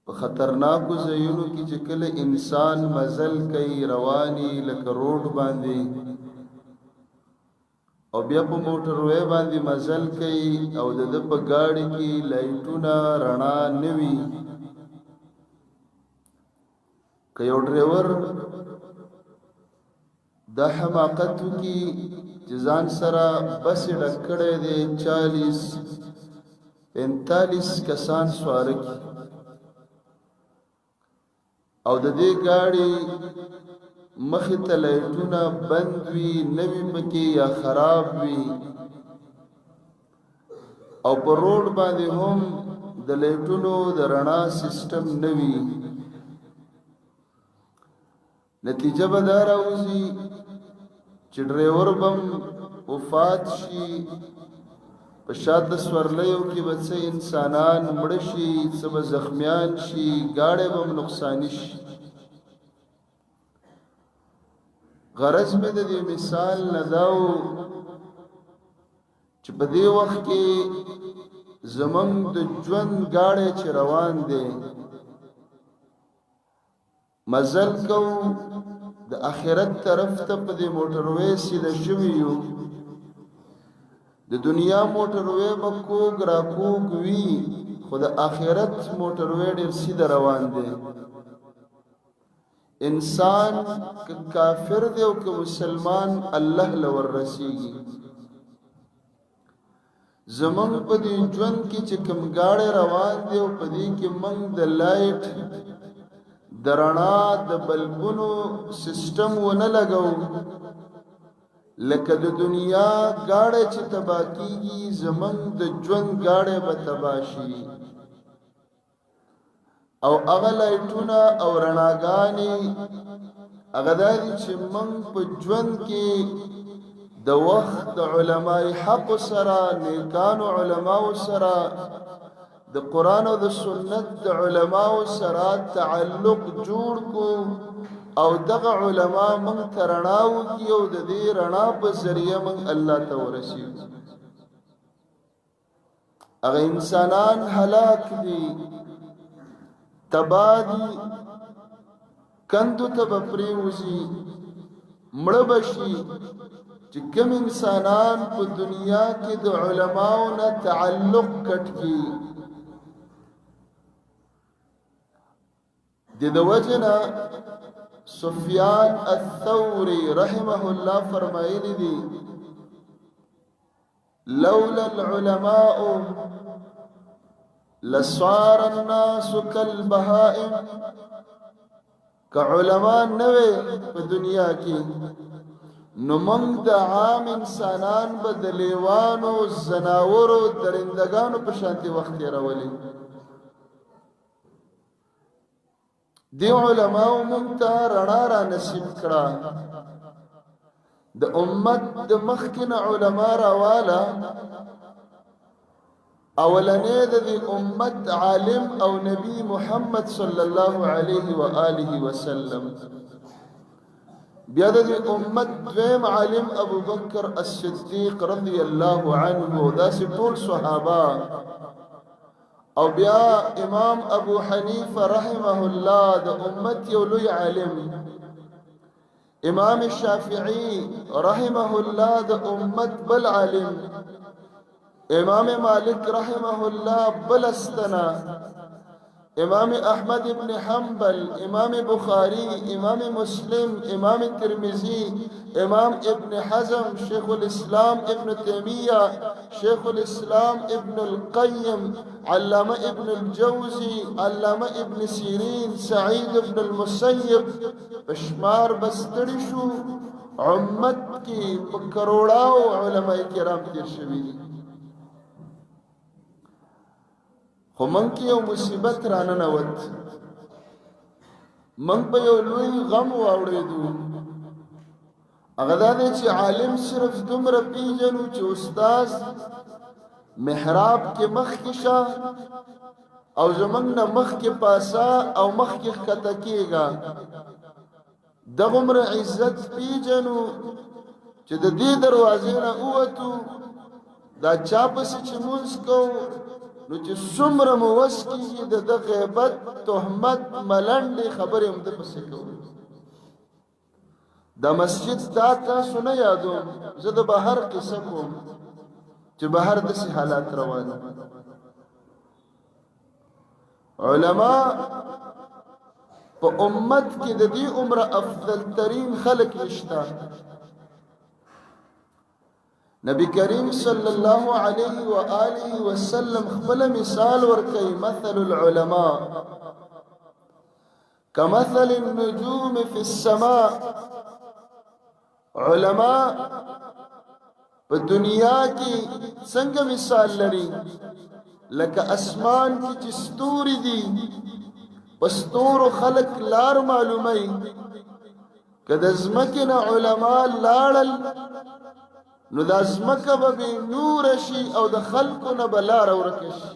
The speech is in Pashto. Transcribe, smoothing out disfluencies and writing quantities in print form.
په خطرناکو ځایونو کې چې کله انسان مزل کوي رواني لکه روډ باندې او بیا په موټر وې باندې مزل کوي او د په گاډي کې لایټونه رڼا نوي که یو ډرایور د حماقت کی چې ځان سره بس ډکړې دي 40-45 کسان سوار کی او د دې گاډي مخې ته لایټونه بند وي نوي پکې یا خراب وي او په روډ باندې هم د لایټونو د رڼا سیستم نوي نتیجه به دا راوځي چې ډرایور بم وفات شي په شاته سورلیو کې به څه انسانان مړ شي څه به زخمیان شي گاډي بم نقصان شي غرض مې د دې مثال نداو چې په دې وخت کې زمونږ د ژوند گاډي چې روان دي مزل کو د آخرت طرف ته په دې موټروي سیده شوی یو د دنیا موټروي بکو ګرا کوګ وی خو د آخرت موټروي ډیر سیده روان دي انسان که کافر دی او که مسلمان الله لور رسیږي زمون په دې ژوند کې چې کوم گاډي روان دي او په دې کې موږ د لایټ درنا د بلبونو سیستم ونه لګاو لکه د دنیا گاډي چې تبا کیږي زمون د ژوند گاډي به تباشي او هغه لایټونه او رڼاګانې هغه د چې موږ په ژوند کې د وخت د علماء حق سره نیکانو علماء سره د قران او د سنت د علماء سره تعلق جوړ کو او دغه علماء موږ ترناو کی او د دې رڼا په ذریعہ موږ الله ته ورسیږو هغه انسانان هلاک دي تبادی کندو تب پریوزی مړبشي چې کوم انسانان په دنیا کې د علماو نه تعلق کټ کی د وجنا سفیان الثوري رحمه الله فرمایلی دي لولا العلماء لصار الناس كالبهائم كعلماء نوې په دنیا کې نو موږ د عام انسانان بدلیوانو زناورو درندگانو په شانتي وخت راولي دی علماء موږ ته رڼا را نصیب کړه د امت د مخکینه علما راواله اولنې د امت عالم او نبی محمد صلی الله علیه و آله وسلم بیا د امت دویم عالم ابو بکر الصدیق رضی الله عنه دا ټول صحابه او بیا امام ابو حنیفه رحمه الله د امت یو لوی عالم امام الشافعي رحمه الله د امت بل عالم امام مالک رحمه الله بلستنا امام احمد ابن حنبل امام بخاری امام مسلم امام ترمذی امام ابن حزم شیخ الاسلام ابن تیمیہ شیخ الاسلام ابن القیم علامہ ابن الجوزی علامہ ابن سیرین سعید ابن المسیب بشمار بستړي شو امت کی کروڑاو علماء کرام تیر شوی دي خو من کې یو مصیبت رانه نوت من په یو لوی غم واوړېدو هغه دا دی چې عالم صرف دومره پیژنو چې استاد محراب کې مخ کې شه او زمنګ نه مخ کې پاسا او مخ کې ښکته کېږه دغومره عزت پیژنو چې د دې دروازې نه ووتو دا چا پسې چې مونځ کوو نو چې څومره مو وس کېږي د ده غیبت تهمت ملنډې خبرې هم ده پسې کوو. د مسجد دا تاسو نه یادوم، زه د بهر قصه کوم چې بهر داسې حالات روان دي. علما په امت کې د دې عمره افضل ترین خلق نشته. نبی کریم صلی الله علیه و آله وسلم خپل مثال ورکوي، مثل العلماء کمثل النجوم فی السماء. علما په دنیا کې څنګه مثال لري؟ لکه اسمان کې چې ستوري دي، په ستورو خلق لار معلومي. که د ځمکې نه علما لاړل نو د ځمکه به بې نوره شي او د خلقو نه به لاره ورکه شي.